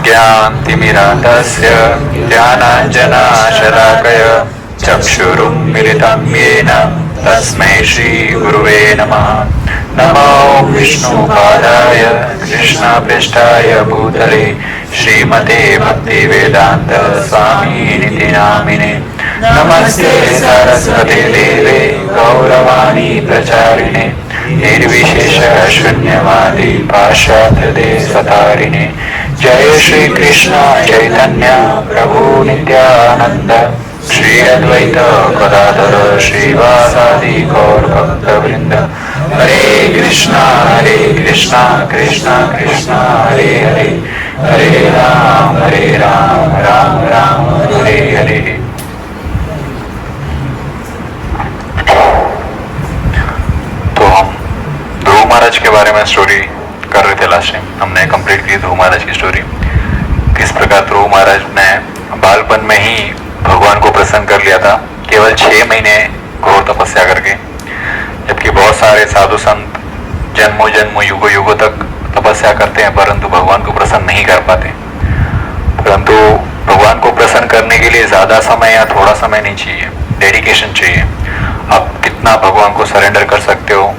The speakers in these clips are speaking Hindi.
ज्ञानतिमिरान्धस्य ज्ञानाञ्जनशलाकया चक्षुरुन्मिलितं येन तस्मै श्रीगुरुवे नमः। नमो विष्णुपादाय कृष्णपृष्ठाय भूतले श्रीमते भक्तिवेदान्त स्वामिनिति नामिने। नमस्ते सरस्वते देवे गौरवाणी प्रचारिणे निर्विशेष शून्यवादी पाश्चात्यदेशतारिणे। जय श्री कृष्ण चैतन्य प्रभु नित्यानंद श्री अद्वैत गदाधर श्रीवासादि गौर भक्तवृंद। हरे कृष्णा कृष्ण कृष्ण हरे हरे, हरे राम राम राम हरे हरे। तो हम ध्रुव महाराज के बारे में स्टोरी कर रहे थे लास्ट टाइम। हमने कंप्लीट की ध्रुव महाराज की स्टोरी। किस प्रकार ध्रुव महाराज ने बालपन में ही भगवान को प्रसन्न कर लिया था, केवल 6 महीने घोर तपस्या करके। जबकि बहुत सारे साधु संत जन्मों जन्मों युगों युगों तक तपस्या करते हैं परंतु भगवान को प्रसन्न नहीं कर पाते। परंतु भगवान को प्रसन्न करने के लिए ज्यादा समय या थोड़ा समय नहीं चाहिए, डेडिकेशन चाहिए। आप कितना भगवान को सरेंडर कर सकते हो,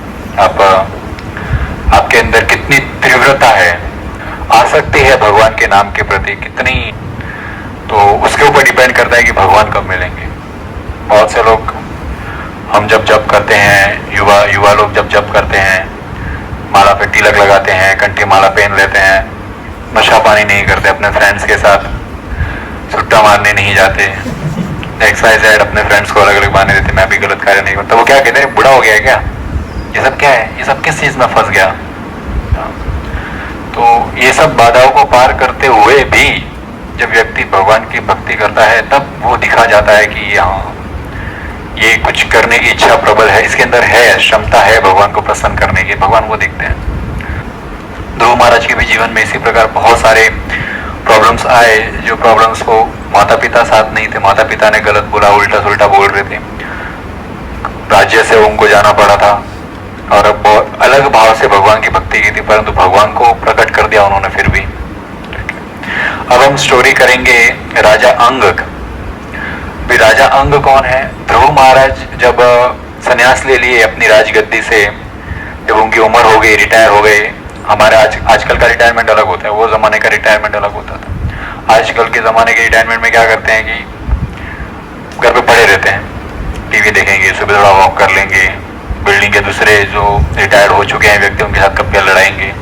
आपके अंदर कितनी तीव्रता है, आसक्ति है भगवान के नाम के प्रति कितनी, तो उसके ऊपर डिपेंड करता है कि भगवान कब मिलेंगे। बहुत से लोग हम जब जप करते हैं, युवा लोग जब जप करते हैं, माला पे तिलक लगाते हैं, कंठी माला पहन लेते हैं, नशा पानी नहीं करते, अपने फ्रेंड्स के साथ सुट्टा मारने नहीं जाते, XYZ अपने फ्रेंड्स को अलग अलग बहाने देते, मैं भी गलत कार्य नहीं करता। वो क्या कहते हैं, बुढ़ा हो गया है क्या, ये सब क्या है, ये सब किस चीज में फंस गया। तो ये सब बाधाओं को पार करते हुए भी जब व्यक्ति भगवान की भक्ति करता है तब वो दिखा जाता है कि हाँ ये कुछ करने की इच्छा प्रबल है, इसके अंदर है, क्षमता है भगवान को प्रसन्न करने की। भगवान वो देखते हैं। ध्रुव महाराज के भी जीवन में इसी प्रकार बहुत सारे प्रॉब्लम्स आए, जो प्रॉब्लम्स को माता पिता साथ नहीं थे, माता पिता ने गलत बोला, उल्टा सुल्टा बोल रहे थे, राज्य से उनको जाना पड़ा था और अब अलग भाव से भगवान की भक्ति की थी परंतु भगवान को प्रकट कर दिया उन्होंने फिर भी। अब हम स्टोरी करेंगे राजा अंग। राजा अंग कौन है? ध्रुव महाराज जब संन्यास ले लिए अपनी राजगद्दी से, जब उनकी उम्र हो गई, रिटायर हो गए। हमारे आजकल का रिटायरमेंट अलग होता है, वो जमाने का रिटायरमेंट अलग होता था। आजकल के जमाने के रिटायरमेंट में क्या करते हैं कि घर पे पड़े रहते हैं, टीवी देखेंगे, सुबह थोड़ा वॉक कर लेंगे, बिल्डिंग के दूसरे जो रिटायर्ड हो चुके हैं व्यक्ति उनके साथ कब लड़ाएंगे।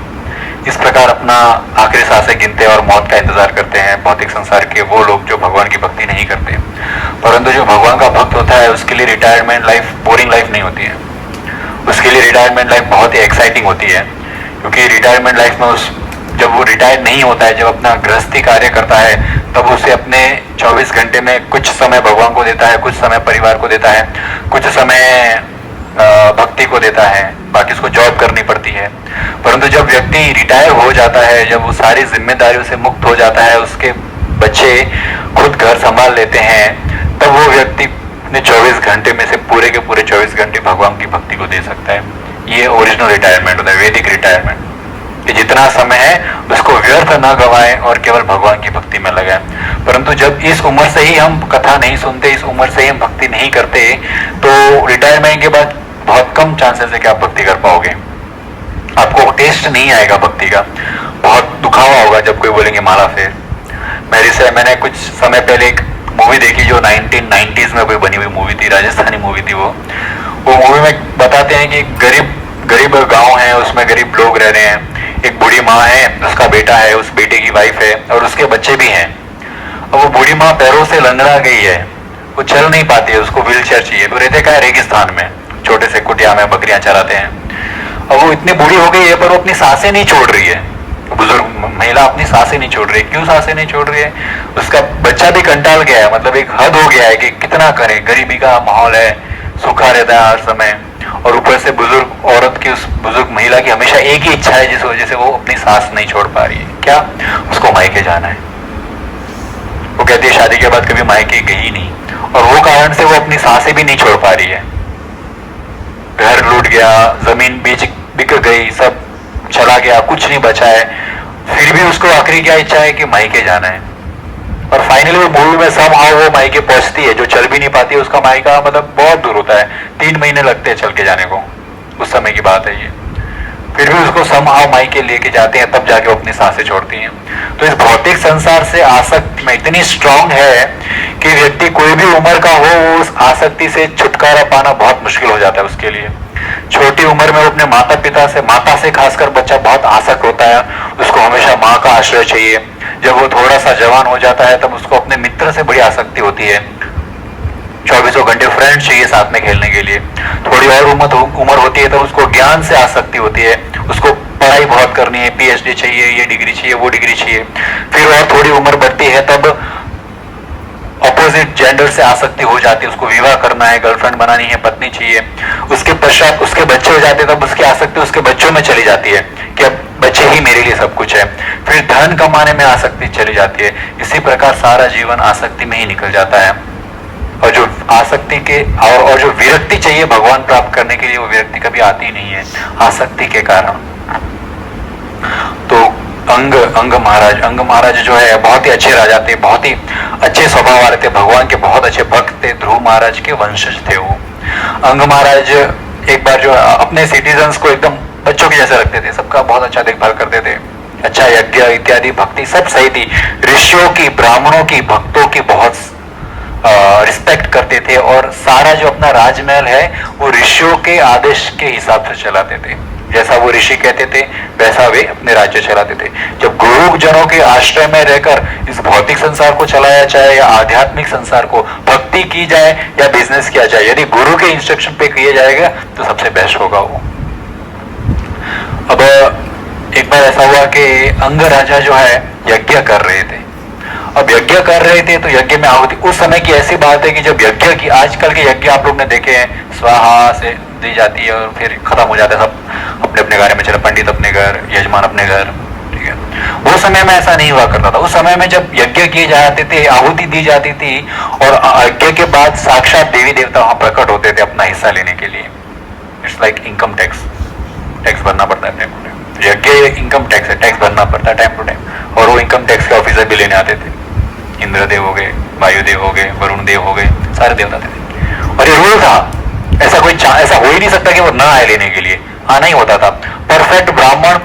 इस प्रकार अपना आखिरी सांसें गिनते और मौत का इंतजार करते हैं भौतिक संसार के वो लोग जो भगवान की भक्ति नहीं करते। परंतु जो भगवान का भक्त होता है उसके लिए रिटायरमेंट लाइफ बोरिंग लाइफ नहीं होती है, उसके लिए रिटायरमेंट लाइफ बहुत ही एक्साइटिंग होती है। क्योंकि रिटायरमेंट लाइफ में जब वो रिटायर नहीं होता है, जब अपना गृहस्थी कार्य करता है, तब उसे अपने 24 घंटे में कुछ समय भगवान को देता है, कुछ समय परिवार को देता है, कुछ समय भक्ति को देता है, बाकी उसको जॉब करनी पड़ती है। परंतु जब व्यक्ति रिटायर हो जाता है, जब वो सारी जिम्मेदारियों से मुक्त हो जाता है, उसके बच्चे खुद घर संभाल लेते हैं, तब वो व्यक्ति अपने 24 घंटे में से पूरे के पूरे 24 घंटे भगवान की भक्ति को दे सकता है। ये ओरिजिनल रिटायरमेंट होता है, वैदिक रिटायरमेंट, कि जितना समय है उसको व्यर्थ न गवाएं और केवल भगवान की भक्ति में लगाएं। परंतु जब इस उम्र से ही हम कथा नहीं सुनते, इस उम्र से ही हम भक्ति नहीं करते, तो रिटायरमेंट के बाद बहुत कम चांसेस है कि आप भक्ति कर पाओगे। आपको टेस्ट नहीं आएगा भक्ति का, बहुत दुखावा होगा जब कोई बोलेंगे माला फेर। मैंने कुछ समय पहले एक मूवी देखी जो 1990s में कोई बनी हुई मूवी थी, राजस्थानी मूवी थी। वो मूवी में बताते हैं कि गरीब गांव है, उसमें गरीब लोग रह रहे हैं, एक बूढ़ी माँ है, उसका बेटा है, उस बेटे की वाइफ है और उसके बच्चे भी हैं। अब वो बूढ़ी माँ पैरों से लंगड़ा गई है, वो चल नहीं पाती है, उसको व्हीलचेयर चाहिए। वो रहते क्या है, रेगिस्तान में, छोटे से कुटिया में बकरियां चराते हैं। अब वो इतनी बूढ़ी हो गई है पर वो अपनी सांसें नहीं छोड़ रही है, बुजुर्ग महिला अपनी सांसें नहीं छोड़ रही है। क्यों सांसें नहीं छोड़ रही है? उसका बच्चा भी कंटाल गया है, मतलब एक हद हो गया है कि कितना करे, गरीबी का माहौल है, सूखा रहता है हर समय, और ऊपर से बुजुर्ग औरत की, उस बुजुर्ग महिला की हमेशा एक ही इच्छा है जिस वजह से वो अपनी सांस नहीं छोड़ पा रही है। क्या? उसको मायके जाना है। वो कहती है शादी के बाद कभी मायके गई नहीं, और वो कारण से वो अपनी सांसें भी नहीं छोड़ पा रही है। घर लूट गया, जमीन बिक गई, सब चला गया, कुछ नहीं बचा है। फिर भी उसको आखिरी क्या इच्छा है कि मायके जाना है, और फाइनली वो मूवी में समहाउ वो मायके पहुंचती है। जो चल भी नहीं पाती है, उसका मायका मतलब बहुत दूर होता है, 3 महीने लगते हैं चल के जाने को, उस समय की बात है ये। फिर भी उसको समहाउ मायके लेके जाते हैं, तब जाके वो अपनी सांसें छोड़ती हैं। तो इस भौतिक संसार से आसक्ति में इतनी स्ट्रांग है कि व्यक्ति कोई भी उम्र का हो, उस आसक्ति से छुटकारा पाना बहुत मुश्किल हो जाता है उसके लिए। छोटी उम्र में वो अपने माता से खासकर बच्चा बहुत आसक्त होता है, उसको हमेशा माँ का आश्रय चाहिए। जब वो थोड़ा सा जवान हो जाता है, तब उसको अपने मित्र से बड़ी आसक्ति होती है, 24 घंटे फ्रेंड चाहिए साथ में खेलने के लिए। थोड़ी और उम्र होती है, तब उसको ज्ञान से आसक्ति होती है, उसको पढ़ाई बहुत करनी है, PhD चाहिए, ये डिग्री चाहिए, वो डिग्री चाहिए। फिर और थोड़ी उम्र बढ़ती है, तब अपोजिट जेंडर से आसक्ति हो जाती है, उसको विवाह करना है, गर्लफ्रेंड बनानी है, पत्नी चाहिए। उसके पश्चात उसके बच्चे हो जाते हैं, तब उसकी आसक्ति उसके बच्चों में चली जाती है कि अब बच्चे ही मेरे लिए सब कुछ है। फिर धन कमाने में आसक्ति चली जाती है। इसी प्रकार सारा जीवन आसक्ति में ही निकल जाता है। और जो आसक्ति के और जो विरक्ति चाहिए भगवान प्राप्त करने के लिए, वो विरक्ति कभी आती नहीं है आसक्ति के कारण। तो अंग महाराज जो है बहुत ही अच्छे राजा थे, बहुत ही अच्छे स्वभाव वाले थे, भगवान के बहुत अच्छे भक्त थे, ध्रुव महाराज के वंशज थे वो। अंग महाराज एक बार जो अपने सिटीजन्स को एकदम बच्चों के जैसे रखते थे, सबका बहुत अच्छा देखभाल करते थे, अच्छा यज्ञ इत्यादि भक्ति सब सही थी। ऋषियों की, ब्राह्मणों की, भक्तों की बहुत रिस्पेक्ट करते थे, और सारा जो अपना राजमहल है वो ऋषियों के आदेश के हिसाब से चलाते थे। जैसा वो ऋषि कहते थे वैसा वे अपने राज्य चलाते थे। जब गुरुजनों के आश्रय में रहकर इस भौतिक संसार को चलाया जाए या आध्यात्मिक संसार को, भक्ति की जाए या बिजनेस किया जाए, यदि गुरु के इंस्ट्रक्शन पे किया जाएगा तो सबसे बेस्ट होगा वो। अब एक बार ऐसा हुआ कि अंग राजा जो है यज्ञ कर रहे थे। अब यज्ञ कर रहे थे तो यज्ञ में आहुति, उस समय की ऐसी बात है कि जब यज्ञ की, आजकल के यज्ञ आप लोग ने देखे हैं, स्वाहा से दी जाती है और फिर खत्म हो जाता है, सब अपने अपने घर में चले, पंडित अपने घर, यजमान अपने घर, ठीक है। वो समय में ऐसा नहीं हुआ करता था। उस समय में जब यज्ञ किए जाते थे, आहुति दी जाती थी, और यज्ञ के बाद साक्षात देवी देवता वहां प्रकट होते थे अपना हिस्सा लेने के लिए। इट्स लाइक इनकम टैक्स भरना पड़ता है टाइम टू टाइम। यज्ञ इनकम टैक्स है, टैक्स भरना पड़ता है टाइम टू टाइम, और वो इनकम टैक्स के ऑफिसर भी लेने आते थे। इंद्रदेव हो गए, वायुदेव हो गए, वरुण देव हो गए, सारे देवता थे। और ये रूल था, ऐसा हो ही नहीं सकता कि वो ना आए लेने के लिए, आना ही होता था। परफेक्ट ब्राह्मण,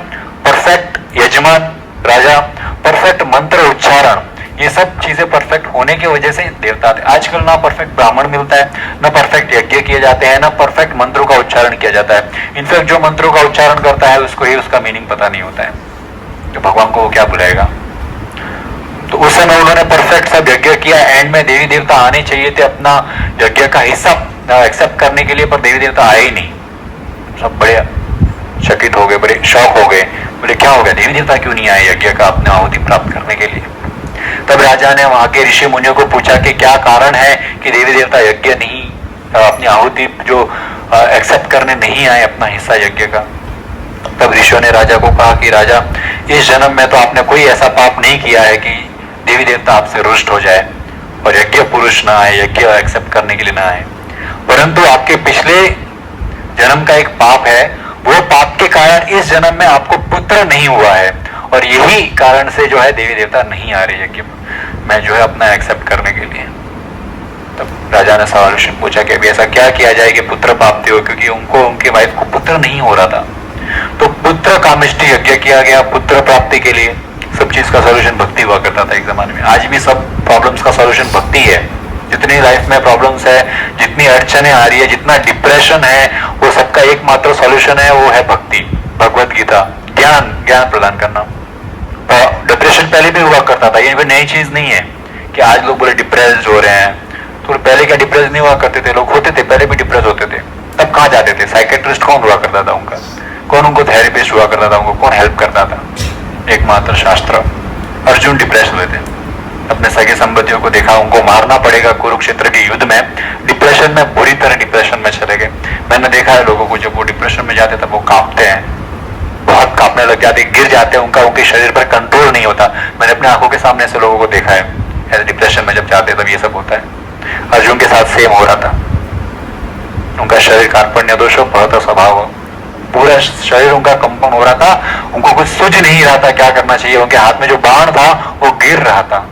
परफेक्ट यजमान राजा, परफेक्ट मंत्र उच्चारण, ये सब चीजें परफेक्ट होने की वजह से देवता थे। आजकल ना परफेक्ट ब्राह्मण मिलता है, ना परफेक्ट यज्ञ किए जाते हैं, ना परफेक्ट मंत्रों का उच्चारण किया जाता है। इनफैक्ट जो मंत्रों का उच्चारण करता है उसको ही उसका मीनिंग पता नहीं होता है, तो भगवान को वो क्या बुलाएगा। तो उस समय उन्होंने परफेक्ट सब यज्ञ किया। एंड में देवी देवता आने चाहिए थे अपना यज्ञ का हिस्सा एक्सेप्ट करने के लिए, पर देवी देवता आए ही नहीं। सब बड़े चकित हो गए, बड़े शॉक हो गए, बोले क्या हो गया, देवी देवता क्यों नहीं आए यज्ञ का अपने आहुति प्राप्त करने के लिए। तब राजा ने वहां के ऋषि मुनियों को पूछा कि क्या कारण है कि देवी देवता यज्ञ नहीं, अपनी आहुति जो एक्सेप्ट करने नहीं आए अपना हिस्सा यज्ञ का। तब ऋषियों ने राजा को कहा कि राजा, इस जन्म में तो आपने कोई ऐसा पाप नहीं किया है कि देवी देवता आपसे रुष्ट हो जाए और यज्ञ पुरुष ना आए, यज्ञ एक्सेप्ट करने के लिए ना आए, परंतु आपके पिछले जन्म का एक पाप है, वो पाप के कारण इस जन्म में आपको पुत्र नहीं हुआ है, और यही कारण से जो है देवी देवता नहीं आ रहे यज्ञ में जो है अपना एक्सेप्ट करने के लिए। तब राजा ने सवाल पूछा कि अभी ऐसा क्या किया जाए कि पुत्र प्राप्ति हो, क्योंकि उनको, उनके वाइफ को पुत्र नहीं हो रहा था। तो पुत्र कामिष्टि यज्ञ किया गया पुत्र प्राप्ति के लिए। सब चीज का सॉल्यूशन भक्ति हुआ करता था एक जमाने में। आज भी सब प्रॉब्लम्स का सॉल्यूशन भक्ति है। जितनी लाइफ में प्रॉब्लम्स है, जितनी अड़चने आ रही है, जितना डिप्रेशन है, वो सबका एकमात्र सॉल्यूशन है, वो है भक्ति, भगवत गीता, ज्ञान प्रदान करना। डिप्रेशन पहले भी हुआ करता था, ये नई चीज नहीं है कि आज लोग बोले डिप्रेस्ड हो रहे हैं। तो पहले क्या डिप्रेस नहीं हुआ करते थे, लोग होते थे, पहले भी डिप्रेस होते थे। तब कहाँ जाते थे, साइकेट्रिस्ट कौन हुआ करता था उनका, कौन उनको थेरेपिस्ट हुआ करता था, उनको कौन हेल्प करता था, एकमात्र शास्त्र। अर्जुन डिप्रेस हुए थे, अपने सगे संबंधियों को देखा, उनको मारना पड़ेगा कुरुक्षेत्र के युद्ध में, डिप्रेशन में, बुरी तरह डिप्रेशन में चले गए। मैंने देखा है लोगों को, जब वो डिप्रेशन में जाते तब वो कांपते हैं, बहुत कांपने लग जाते, गिर जाते हैं, उनके शरीर पर कंट्रोल नहीं होता। मैंने अपने आंखों के सामने से लोगों को देखा है, डिप्रेशन में जब जाते तब ये सब होता है। अर्जुन के साथ सेम हो रहा था, उनका शरीर कार्पण्य दोषो बहुत स्वभाव हो, पूरा शरीर उनका कंपन हो रहा था, उनको कुछ सूझ नहीं रहा था क्या करना चाहिए, उनके हाथ में जो बाण था वो गिर रहा था।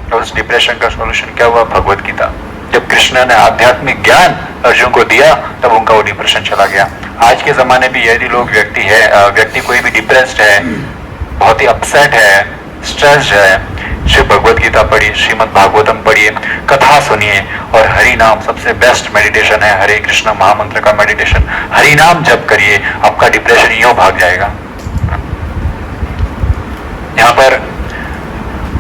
और उस डिप्रेशन का सॉल्यूशन क्या हुआ? भगवत गीता। जब कृष्ण ने आध्यात्मिक ज्ञान अर्जुन को दिया तब उनका वो डिप्रेशन चला गया। आज के जमाने में यदि लोग व्यक्ति कोई भी डिप्रेस्ड है, बहुत ही अपसेट है, स्ट्रेस्ड है, श्री भगवत गीता पढ़िए, श्रीमद् भागवतम पढ़िए, कथा सुनिए और हरि नाम सबसे बेस्ट मेडिटेशन है। हरे कृष्ण महामंत्र का मेडिटेशन, हरि नाम जप करिए, आपका डिप्रेशन यूं भाग जाएगा। यहाँ पर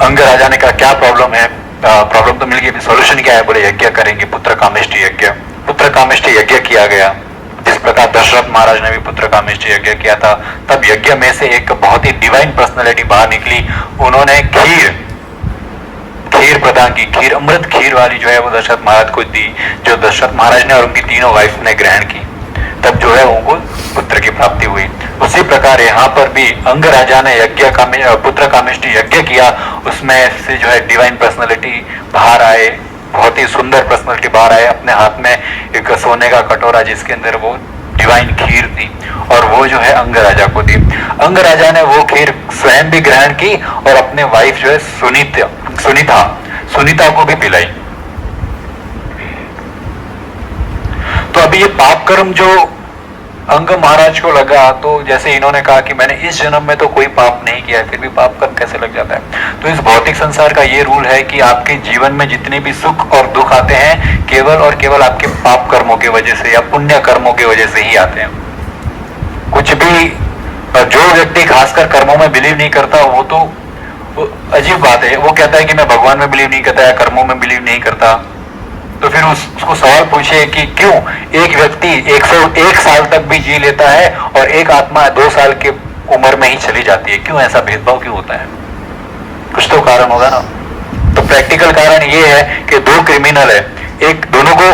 अंग राजा ने कहा क्या प्रॉब्लम है? प्रॉब्लम तो मिल गई, सॉल्यूशन क्या है? बोले यज्ञ करेंगे, पुत्र कामेष्टि यज्ञ। पुत्र कामेष्टि यज्ञ किया गया, जिस प्रकार दशरथ महाराज ने भी पुत्र कामेष्टि यज्ञ किया था। तब यज्ञ में से एक बहुत ही डिवाइन पर्सनैलिटी बाहर निकली, उन्होंने खीर प्रदान की, खीर, अमृत खीर वाली जो है वो दशरथ महाराज को दी, जो दशरथ महाराज ने और उनकी तीनों वाइफ ने ग्रहण की। तब जो है उनको पुत्र की प्राप्ति हुई। उसी प्रकार यहाँ पर भी अंग राजा ने पुत्र कामेष्टि यज्ञ किया, उसमें से जो है डिवाइन पर्सनालिटी बाहर आए, बहुत ही सुंदर पर्सनालिटी बाहर आए। अपने हाथ में एक सोने का कटोरा जिसके अंदर वो डिवाइन खीर थी और वो जो है अंग राजा को दी। अंग राजा ने वो खीर स्वयं भी ग्रहण की और अपने वाइफ जो है सुनीता को भी पिलाई। तो अभी ये पाप कर्म जो अंग महाराज को लगा, तो जैसे इन्होंने कहा कि मैंने इस जन्म में तो कोई पाप नहीं किया है, फिर भी पाप कर्म कैसे लग जाता है? तो इस भौतिक संसार का ये रूल है कि आपके जीवन में जितने भी सुख और दुख आते हैं केवल और केवल आपके पाप कर्मों की वजह से या पुण्य कर्मों की वजह से ही आते हैं। कुछ भी, जो व्यक्ति खासकर कर्मों में बिलीव नहीं करता वो तो अजीब बात है, वो कहता है कि मैं भगवान में बिलीव नहीं करता या कर्मों में बिलीव नहीं करता। तो फिर उसको सवाल पूछिए कि क्यों एक व्यक्ति 101 साल तक भी जी लेता है और एक आत्मा 2 साल के उम्र में ही चली जाती है? क्यों ऐसा भेदभाव क्यों होता है? कुछ तो कारण होगा ना। तो प्रैक्टिकल कारण ये है कि 2 क्रिमिनल है, एक दोनों को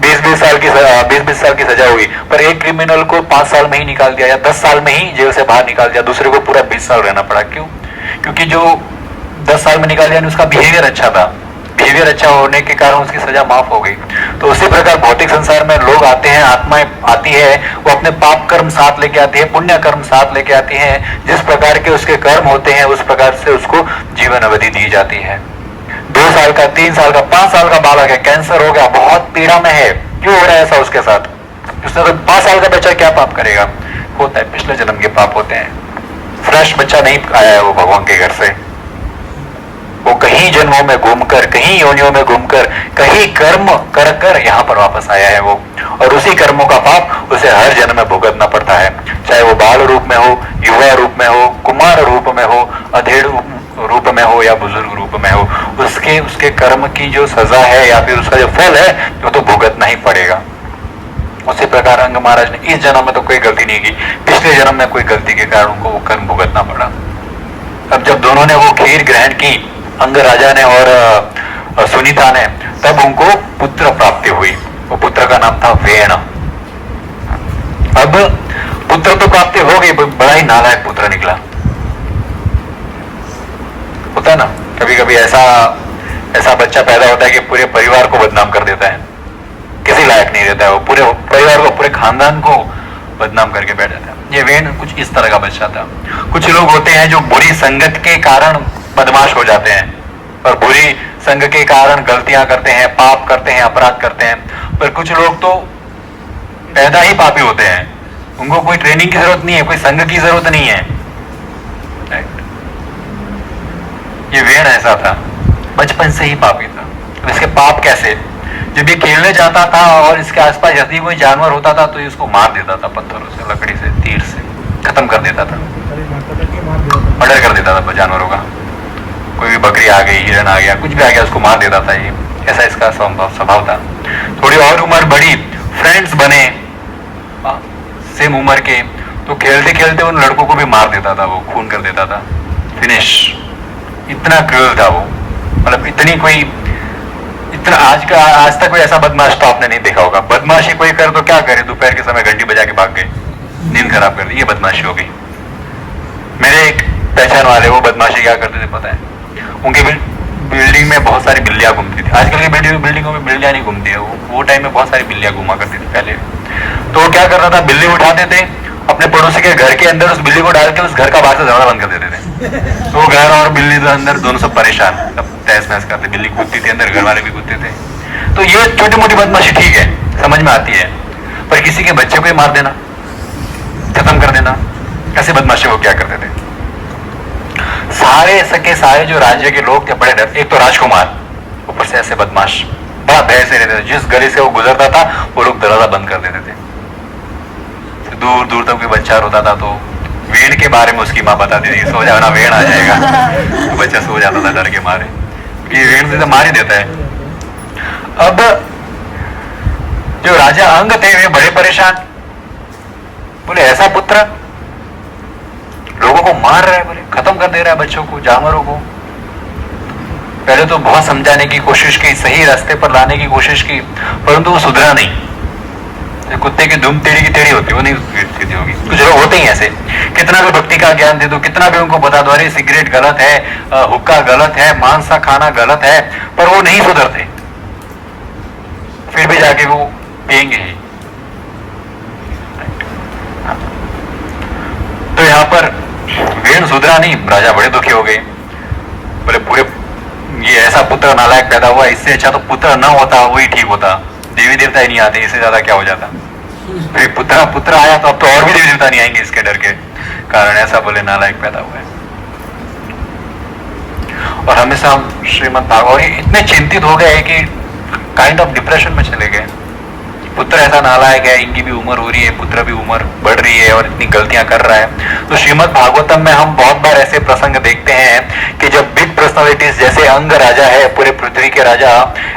20-20 साल की सजा हुई, पर एक क्रिमिनल को 5 साल में ही निकाल दिया या 10 साल में ही जेल से बाहर निकाल दिया, दूसरे को पूरा 20 साल रहना पड़ा। क्यों? क्योंकि जो 10 साल में निकाल दिया उसका बिहेवियर अच्छा था, बिहेवियर अच्छा होने के कारण उसकी सजा माफ हो गई। तो उसी प्रकार भौतिक संसार में लोग आते हैं, आत्माएं आती है, वो अपने पाप कर्म साथ लेके आती है, पुण्य कर्म साथ लेके आती हैं। जिस प्रकार के उसके कर्म होते हैं उस प्रकार से उसको जीवन अवधि दी जाती है। 2 साल का, 3 साल का, 5 साल का बालक है, कैंसर हो गया, बहुत पीड़ा में है, क्यों हो रहा है ऐसा उसके साथ? उसने तो 5 साल का बच्चा क्या पाप करेगा? होता है, पिछले जन्म के पाप होते हैं। फ्रेश बच्चा नहीं आया है वो भगवान के घर से, वो कहीं जन्मों में घूमकर, कहीं योनियों में घूमकर, कहीं कर्म कर कर यहाँ पर वापस आया है वो, और उसी कर्मों का पाप उसे हर जन्म में भुगतना पड़ता है, चाहे वो बाल रूप में हो, युवा रूप में हो, कुमार रूप में हो, अधेड़ रूप में हो या बुजुर्ग रूप में हो। उसके कर्म की जो सजा है या फिर उसका जो फल है वो तो भुगतना ही पड़ेगा। उसी प्रकार अंग महाराज ने इस जन्म में तो कोई गलती नहीं की, पिछले जन्म में कोई गलती के कारण उनको वो कर्म भुगतना पड़ा। अब जब दोनों ने वो खीर ग्रहण की, अंग राजा ने और सुनीता ने, तब उनको पुत्र प्राप्ति हुई। वो पुत्र का नाम था वेण। अब पुत्र तो प्राप्ति हो गई, बड़ा ही नालायक पुत्र निकला। होता है ना, कभी कभी ऐसा बच्चा पैदा होता है कि पूरे परिवार को बदनाम कर देता है, किसी लायक नहीं रहता है, वो पूरे परिवार को, पूरे खानदान को बदनाम करके बैठ जाता है। ये वेण कुछ इस तरह का बच्चा था। कुछ लोग होते हैं जो बुरी संगत के कारण बदमाश हो जाते हैं और बुरी संग के कारण गलतियां करते हैं, पाप करते हैं, अपराध करते हैं। पर कुछ लोग तो पैदा ही पापी होते हैं, उनको कोई ट्रेनिंग की जरूरत नहीं है, कोई संग की जरूरत नहीं है। ये वेण ऐसा था, बचपन से ही पापी था। तो इसके पाप कैसे? जब ये खेलने जाता था और इसके आसपास यदि कोई जानवर होता था तो ये उसको मार देता था, पत्थरों से, लकड़ी से, तीर से खत्म कर देता था, मर्डर कर देता था जानवरों का। कोई भी बकरी आ गई, हिरन आ गया, कुछ भी आ गया, उसको मार देता था। ये ऐसा इसका स्वभाव था। थोड़ी और उम्र बढ़ी, फ्रेंड्स बने सेम उम्र के, तो खेलते खेलते उन लड़कों को भी मार देता था, वो खून कर देता था, फिनिश। इतना क्रूर था वो, मतलब इतना आज तक कोई ऐसा बदमाश तो आपने नहीं देखा होगा। बदमाशी कोई करे तो क्या करे, दोपहर के समय घंटी बजा के भाग गए, नींद खराब कर दी, ये बदमाशी हो गई। मेरे एक पहचान वाले, वो बदमाशी क्या करते थे पता है? उनके बिल्डिंग में बहुत सारी बिल्लियां घूमती थी। आजकल की बिल्डिंगों में बिल्लियां नहीं घूमती है, वो टाइम में बहुत सारी बिल्लियां घूमा करती थी पहले। तो वो क्या करता था, बिल्ली उठाते थे, अपने पड़ोसी के घर के अंदर उस बिल्ली को डाल के उस घर का बाहर से दरवाजा बंद कर देते थे। तो घर और बिल्ली तो अंदर दोनों सब परेशान, सब तहस नहस करते, बिल्ली कूदती थी अंदर, घर वाले भी कूदते थे। तो ये छोटी मोटी बदमाशी ठीक है, समझ में आती है, पर किसी के बच्चे को ही मार देना, खत्म कर देना, ऐसे बदमाशी वो क्या करते थे। सारे जो राज्य के लोग थे बड़े डर, एक तो राजकुमार, ऊपर से ऐसे बदमाश, बड़ा भय से रहते थे। जिस गली से वो गुजरता था वो लोग दरवाजा बंद कर देते थे। दूर दूर तक कोई बच्चा रोता था तो वेड़ के बारे में उसकी माँ बताती थी, सो जाओ ना वेड़ आ जाएगा। तो बच्चा सो जाता था डर के मारे, कि वेड़ से तो मार ही देता है। अब जो राजा अंग थे वे बड़े परेशान, बोले ऐसा पुत्र लोगों को मार रहा है, बोले खत्म कर दे रहा है बच्चों को, जानवरों को। पहले तो बहुत समझाने की कोशिश की, सही रास्ते पर लाने की कोशिश की, परंतु वो सुधरा नहीं। कुत्ते की दुम टेढ़ी की टेढ़ी होती है, वो नहीं सीधी होगी। कुछ लोग होते ही ऐसे, कितना भी भक्ति का ज्ञान दे दो, कितना भी उनको बता दो अरे सिगरेट गलत है, हुक्का गलत है, मांस का खाना गलत है, पर वो नहीं सुधरते, फिर भी जाके वो पिएंगे ही। तो यहाँ पर वेण सुधरा नहीं, राजा बड़े दुखी हो गए, बोले पूरे ये ऐसा पुत्र नालायक पैदा हुआ, इससे अच्छा तो पुत्र न होता, वही ठीक होता। देवी देवता ही नहीं आते, इससे ज्यादा क्या हो जाता। फिर पुत्र आया तो अब तो और भी देवी देवता नहीं आएंगे इसके डर के कारण, ऐसा बोले नालायक पैदा हुआ है। और हमेशा हम श्रीमद् भागवत इतने चिंतित हो गए कि काइंड ऑफ डिप्रेशन में चले गए। पुत्र ऐसा नालायक है, इनकी भी उम्र हो रही है, पुत्र भी उम्र बढ़ रही है और इतनी गलतियां कर रहा है। तो श्रीमद् भागवतम में हम बहुत बार ऐसे प्रसंग देखते हैं कि जब बिग पर्सनालिटीज जैसे अंग राजा है, पूरे पृथ्वी के राजा,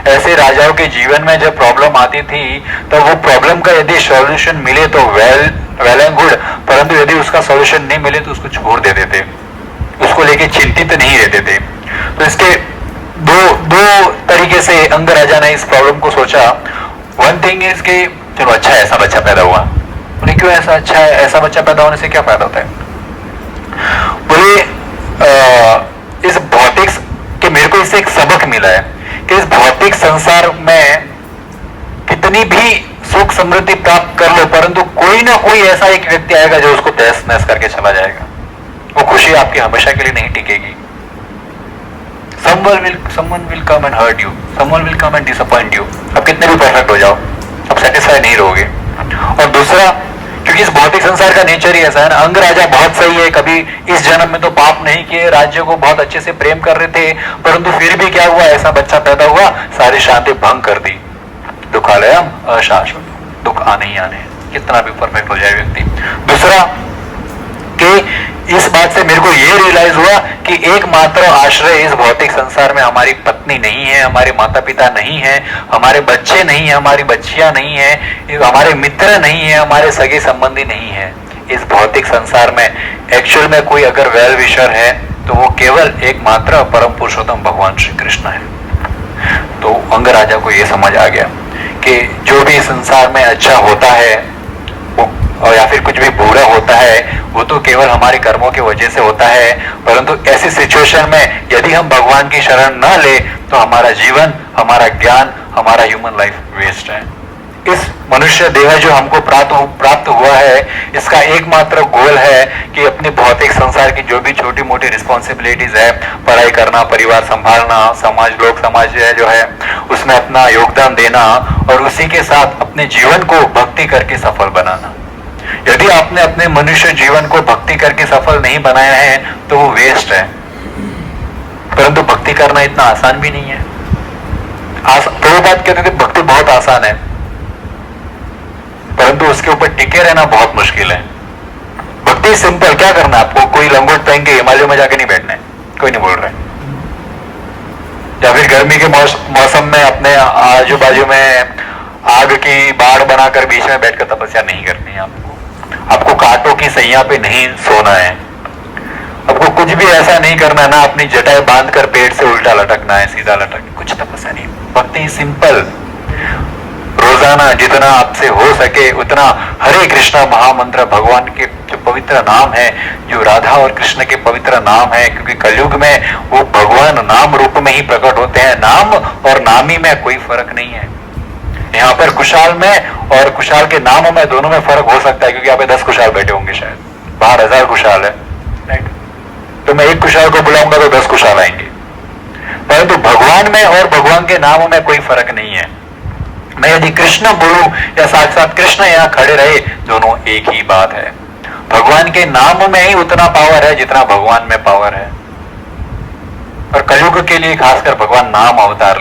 ऐसे राजाओं के जीवन में जब प्रॉब्लम आती थी तो वो प्रॉब्लम का यदि सॉल्यूशन मिले तो वेल एंड गुड, परंतु यदि उसका सॉल्यूशन नहीं मिले तो उसको छोड़ देते थे, उसको लेके चिंतित नहीं रहते थे। तो इसके दो तरीके से अंग राजा ने इस प्रॉब्लम को सोचा। वन थिंग इज कि चलो अच्छा है ऐसा बच्चा पैदा हुआ, बोले क्यों ऐसा अच्छा है, ऐसा बच्चा पैदा होने से क्या फायदा होता है। बोले इस भौतिक कि मेरे को इससे एक सबक मिला है कि इस भौतिक संसार में कितनी भी सुख समृद्धि प्राप्त कर लो, परंतु कोई ना कोई ऐसा एक व्यक्ति आएगा जो उसको तहस नहस करके चला जाएगा। वो खुशी आपकी हमेशा के लिए नहीं टिकेगी। Someone will come and hurt you, someone will come and disappoint you। अब कितने भी परफेक्ट हो जाओ, अब सेटिस्फाई नहीं रहोगे। और दूसरा, क्योंकि इस भौतिक संसार का नेचर ही ऐसा है ना, अंग राजा बहुत सही है, कभी इस जन्म में तो पाप नहीं किए, राज्य को बहुत अच्छे से प्रेम कर रहे थे, परंतु फिर भी क्या हुआ, ऐसा बच्चा पैदा हुआ, सारी शांति भंग कर दी। दुखालयम अशाश्वत, दुख आने ही आने, कितना भी परफेक्ट हो जाए व्यक्ति। दूसरा कि इस बात से मेरे को ये रियलाइज हुआ कि एकमात्र आश्रय इस भौतिक संसार में हमारी पत्नी नहीं है, हमारे माता पिता नहीं है, हमारे बच्चे नहीं है, हमारी बच्चियां नहीं है, हमारे मित्र नहीं है, हमारे सगे संबंधी नहीं है। इस भौतिक संसार में एक्चुअल में कोई अगर वेल विशर है तो वो केवल एकमात्र परम पुरुषोत्तम भगवान श्री कृष्ण है। तो अंग राजा को ये समझ आ गया कि जो भी संसार में अच्छा होता है और या फिर कुछ भी बुरा होता है वो तो केवल हमारे कर्मों की वजह से होता है, परंतु ऐसी सिचुएशन में यदि हम भगवान की शरण न ले तो हमारा जीवन, हमारा ज्ञान, हमारा ह्यूमन लाइफ वेस्ट है। इस मनुष्य देह जो हमको प्राप्त हुआ है, इसका एकमात्र गोल है कि अपनी भौतिक संसार की जो भी छोटी मोटी रिस्पॉन्सिबिलिटीज है, पढ़ाई करना, परिवार संभालना, समाज जो है उसमें अपना योगदान देना और उसी के साथ अपने जीवन को भक्ति करके सफल बनाना। यदि आपने अपने मनुष्य जीवन को भक्ति करके सफल नहीं बनाया है तो वो वेस्ट है। परंतु भक्ति करना इतना आसान भी नहीं है। प्रभुपाद कहते थे भक्ति बहुत आसान है, परंतु उसके ऊपर टिके रहना बहुत मुश्किल है। भक्ति सिंपल, क्या करना है आपको, कोई लंगोट पहन के हिमालय में जाके नहीं बैठना है, कोई नहीं बोल रहा है। या फिर गर्मी के मौसम में अपने आजू बाजू में आग की बाड़ बनाकर बीच में बैठकर तपस्या नहीं करनी है आपको कांटों की सैया पे नहीं सोना है, आपको कुछ भी ऐसा नहीं करना है, ना अपनी जटाएं बांधकर पेट से उल्टा लटकना है, सीधा लटक, कुछ तपस्या नहीं। भक्ति सिंपल, रोजाना जितना आपसे हो सके उतना हरे कृष्णा महामंत्र, भगवान के जो पवित्र नाम है, जो राधा और कृष्ण के पवित्र नाम है, क्योंकि कलयुग में वो भगवान नाम रूप में ही प्रकट होते हैं। नाम और नामी में कोई फर्क नहीं है। यहाँ पर कुशाल में और कुशाल के नामों में दोनों में फर्क हो सकता है, क्योंकि यहाँ पे 10 कुशाल बैठे होंगे, शायद बाहर 1000 कुशाल है, राइट। तो मैं एक कुशाल को बुलाऊंगा तो 10 कुशाल आएंगे, परंतु भगवान में और भगवान के नामों में कोई फर्क नहीं है। मैं यदि कृष्ण बोलूं या साक्षात कृष्ण यहाँ खड़े रहे, दोनों एक ही बात है। भगवान के नाम में ही उतना पावर है जितना भगवान में पावर है। और कलयुग के लिए खासकर भगवान नाम अवतार